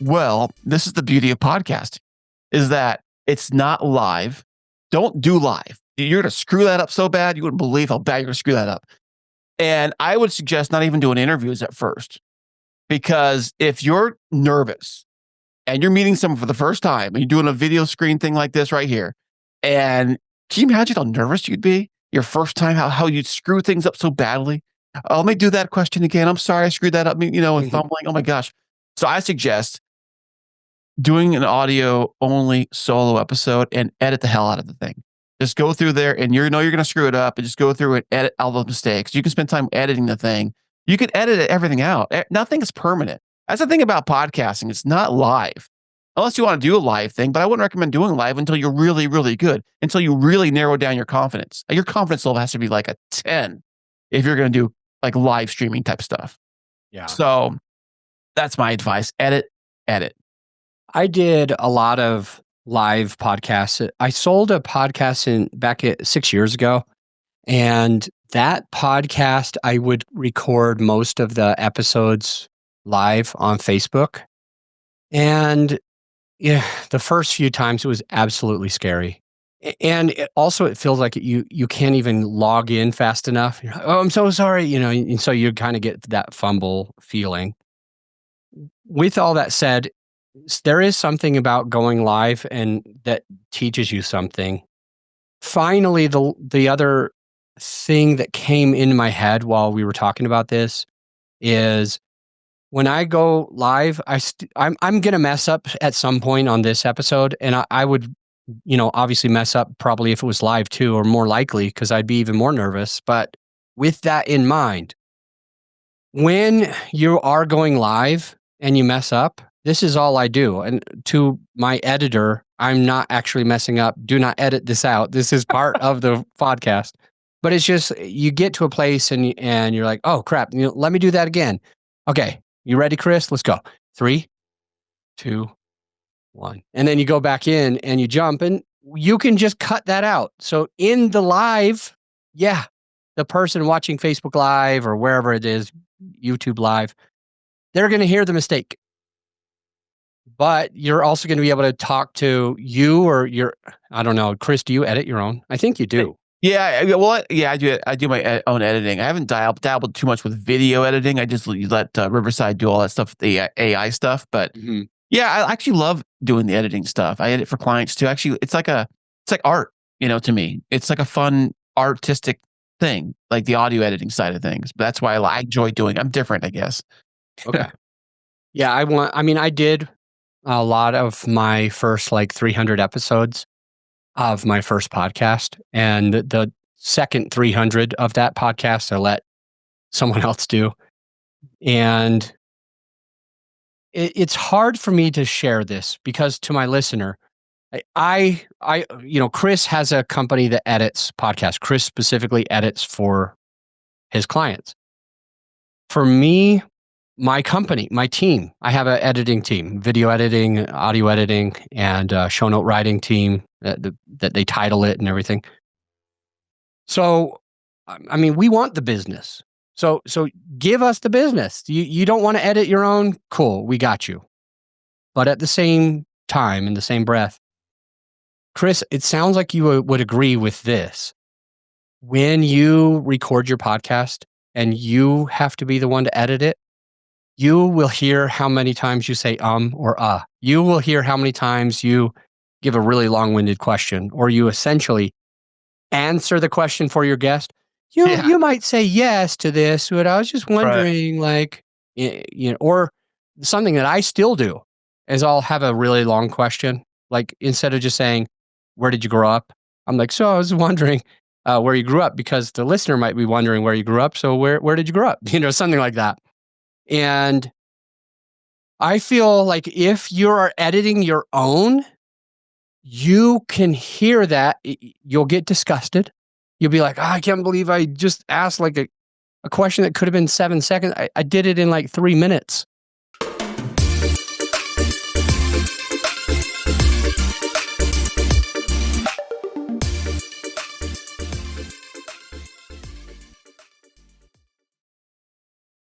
Well, this is the beauty of podcasting is that it's not live. Don't do live. You're going to screw that up so bad. You wouldn't believe how bad you're going to screw that up. And I would suggest not even doing interviews at first, because if you're nervous and you're meeting someone for the first time and you're doing a video screen thing like this right here, and can you imagine how nervous you'd be your first time, how you'd screw things up so badly? Oh, let me do that question again. I'm sorry I screwed that up, and fumbling. Oh my gosh. So I suggest doing an audio only solo episode and edit the hell out of the thing. Just go through there and you're going to screw it up and just go through and edit all those mistakes. You can spend time editing the thing. You can edit everything out. Nothing is permanent. That's the thing about podcasting. It's not live unless you want to do a live thing, but I wouldn't recommend doing live until you're really, really good, until you really narrow down your confidence. Your confidence level has to be like a 10 if you're going to do like live streaming type stuff. Yeah. So that's my advice. Edit. I did a lot of live podcasts. I sold a podcast back 6 years ago, and that podcast I would record most of the episodes live on Facebook. And yeah, the first few times it was absolutely scary. And it feels like you can't even log in fast enough. You're like, oh, I'm so sorry, and so you kind of get that fumble feeling. With all that said, there is something about going live and that teaches you something. Finally, the other thing that came into my head while we were talking about this is when I go live, I'm going to mess up at some point on this episode, and I would, obviously mess up probably if it was live too, or more likely because I'd be even more nervous. But with that in mind, when you are going live and you mess up, this is all I do. And to my editor, I'm not actually messing up. Do not edit this out. This is part of the podcast. But it's just, you get to a place and you're like, oh crap, let me do that again. Okay, you ready, Chris? Let's go. 3, 2, 1. And then you go back in and you jump, and you can just cut that out. So in the live, the person watching Facebook Live or wherever it is, YouTube Live, they're going to hear the mistake. But you're also going to be able to talk to you or I don't know, Chris, do you edit your own? I think you do. Yeah, well, I do. I do my own editing. I haven't dabbled too much with video editing. I just let Riverside do all that stuff, the AI stuff. But yeah, I actually love doing the editing stuff. I edit for clients too. Actually, it's like art, to me. It's like a fun artistic thing, like the audio editing side of things. But that's why I enjoy doing. I'm different, I guess. Okay. Yeah, I did a lot of my first 300 episodes of my first podcast, and the second 300 of that podcast I let someone else do. And it's hard for me to share this because to my listener, I Chris has a company that edits podcasts. Chris specifically edits for his clients. For me, my company, my team, I have an editing team, video editing, audio editing, and show note writing team that they title it and everything. So, we want the business. So give us the business. You don't want to edit your own? Cool, we got you. But at the same time, in the same breath, Chris, it sounds like you would agree with this. When you record your podcast and you have to be the one to edit it, you will hear how many times you say or You will hear how many times you give a really long-winded question, or you essentially answer the question for your guest. You might say yes to this, but I was just wondering, or something that I still do is I'll have a really long question. Like instead of just saying, "Where did you grow up?" I'm like, "So I was wondering where you grew up," because the listener might be wondering where you grew up. So where did you grow up? Something like that. And I feel like if you are editing your own, you can hear that. You'll get disgusted. You'll be like, I can't believe I just asked a question that could have been 7 seconds. I did it in 3 minutes.